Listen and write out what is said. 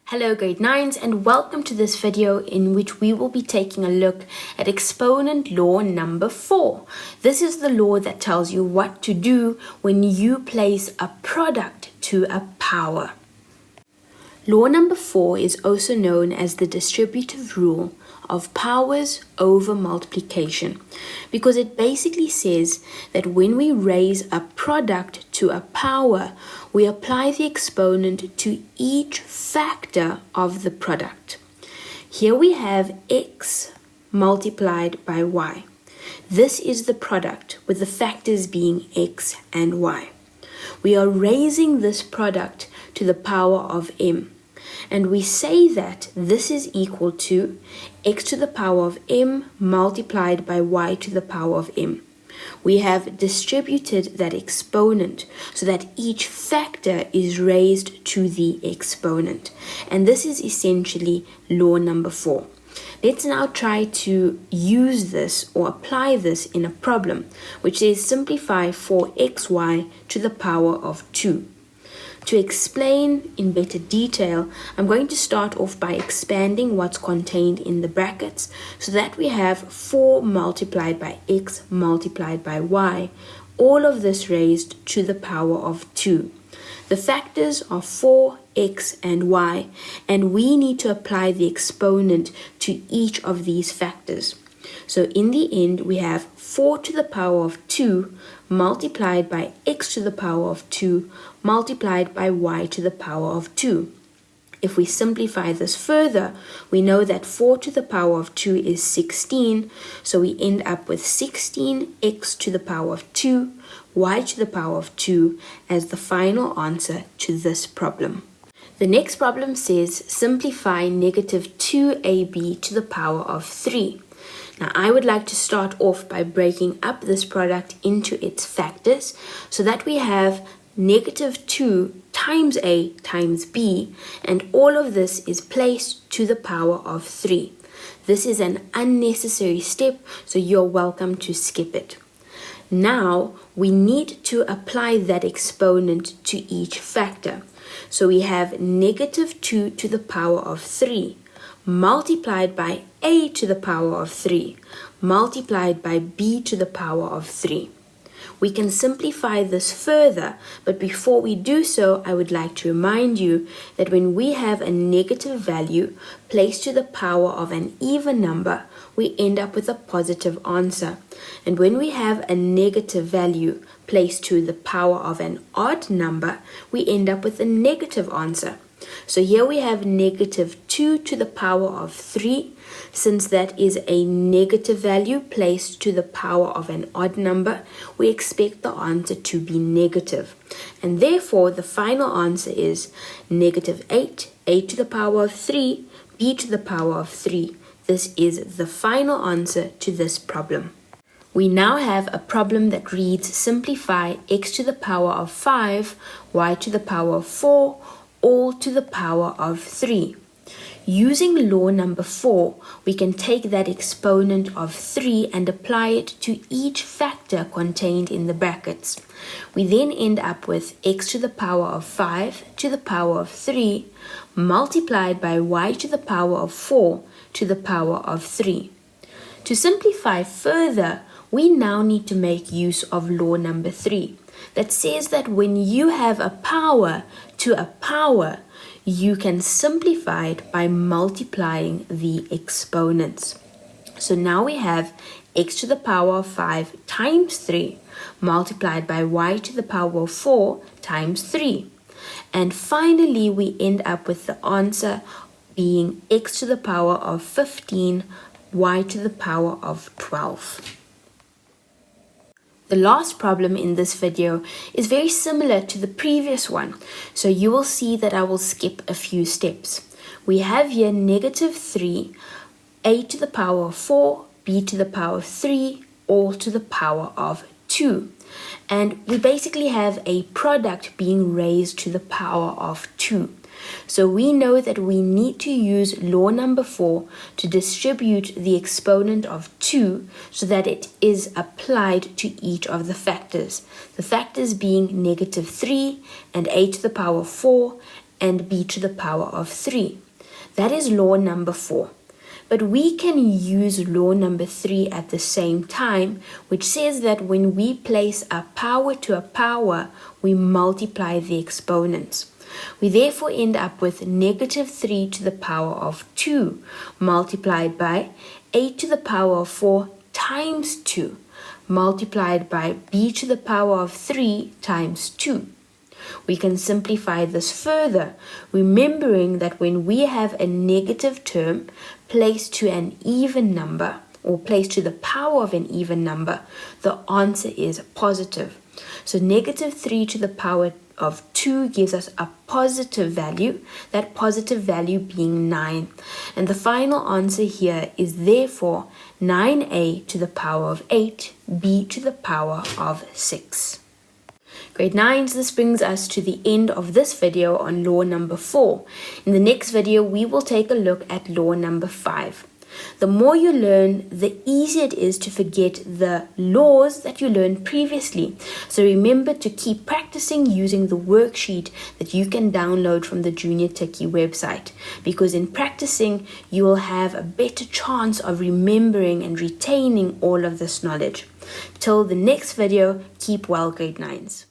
Hello grade 9s and welcome to this video in which we will be taking a look at exponent law number 4. This is the law that tells you what to do when you place a product to a power. Law number 4 is also known as the distributive rule of powers over multiplication because it basically says that when we raise a product to a power, we apply the exponent to each factor of the product. Here we have x multiplied by y. This is the product with the factors being x and y. We are raising this product to the power of m. And we say that this is equal to x to the power of m multiplied by y to the power of m. We have distributed that exponent so that each factor is raised to the exponent. And this is essentially law number 4. Let's now try to use this or apply this in a problem, which is simplify 4xy to the power of 2. To explain in better detail, I'm going to start off by expanding what's contained in the brackets so that we have 4 multiplied by x multiplied by y, all of this raised to the power of 2. The factors are 4, x and y, and we need to apply the exponent to each of these factors. So in the end, we have 4 to the power of 2 multiplied by x to the power of 2 multiplied by y to the power of 2. If we simplify this further, we know that 4 to the power of 2 is 16, so we end up with 16x to the power of 2, y to the power of 2 as the final answer to this problem. The next problem says simplify negative 2ab to the power of 3. Now, I would like to start off by breaking up this product into its factors so that we have negative 2 times a times b, and all of this is placed to the power of 3. This is an unnecessary step, so you're welcome to skip it. Now, we need to apply that exponent to each factor. So we have negative 2 to the power of 3. Multiplied by a to the power of 3, multiplied by b to the power of 3. We can simplify this further, but before we do so, I would like to remind you that when we have a negative value placed to the power of an even number, we end up with a positive answer. And when we have a negative value placed to the power of an odd number, we end up with a negative answer. So here we have negative 2 to the power of 3. Since that is a negative value placed to the power of an odd number, we expect the answer to be negative. And therefore, the final answer is negative 8, a to the power of 3, b to the power of 3. This is the final answer to this problem. We now have a problem that reads simplify x to the power of 5, y to the power of 4, all to the power of 3. Using law number 4, we can take that exponent of 3 and apply it to each factor contained in the brackets. We then end up with x to the power of 5 to the power of 3 multiplied by y to the power of 4 to the power of 3. To simplify further, we now need to make use of law number 3 that says that when you have a power to a power, you can simplify it by multiplying the exponents. So now we have x to the power of 5 times 3 multiplied by y to the power of 4 times 3. And finally, we end up with the answer being x to the power of 15, y to the power of 12. The last problem in this video is very similar to the previous one, so you will see that I will skip a few steps. We have here negative 3, a to the power of 4, b to the power of 3, all to the power of 2. And we basically have a product being raised to the power of 2. So we know that we need to use law number 4 to distribute the exponent of 2 so that it is applied to each of the factors. The factors being negative 3 and a to the power 4 and b to the power of 3. That is law number 4. But we can use law number 3 at the same time, which says that when we place a power to a power, we multiply the exponents. We therefore end up with negative 3 to the power of 2 multiplied by 8 to the power of 4 times 2 multiplied by b to the power of 3 times 2. We can simplify this further, remembering that when we have a negative term placed to an even number or placed to the power of an even number, the answer is positive. So negative 3 to the power of 2 gives us a positive value, that positive value being 9. And the final answer here is therefore 9a to the power of 8, b to the power of 6. Grade 9s, this brings us to the end of this video on law number 4. In the next video, we will take a look at law number 5. The more you learn, the easier it is to forget the laws that you learned previously. So remember to keep practicing using the worksheet that you can download from the Junior Techie website, because in practicing, you will have a better chance of remembering and retaining all of this knowledge. Till the next video, keep well, grade 9s.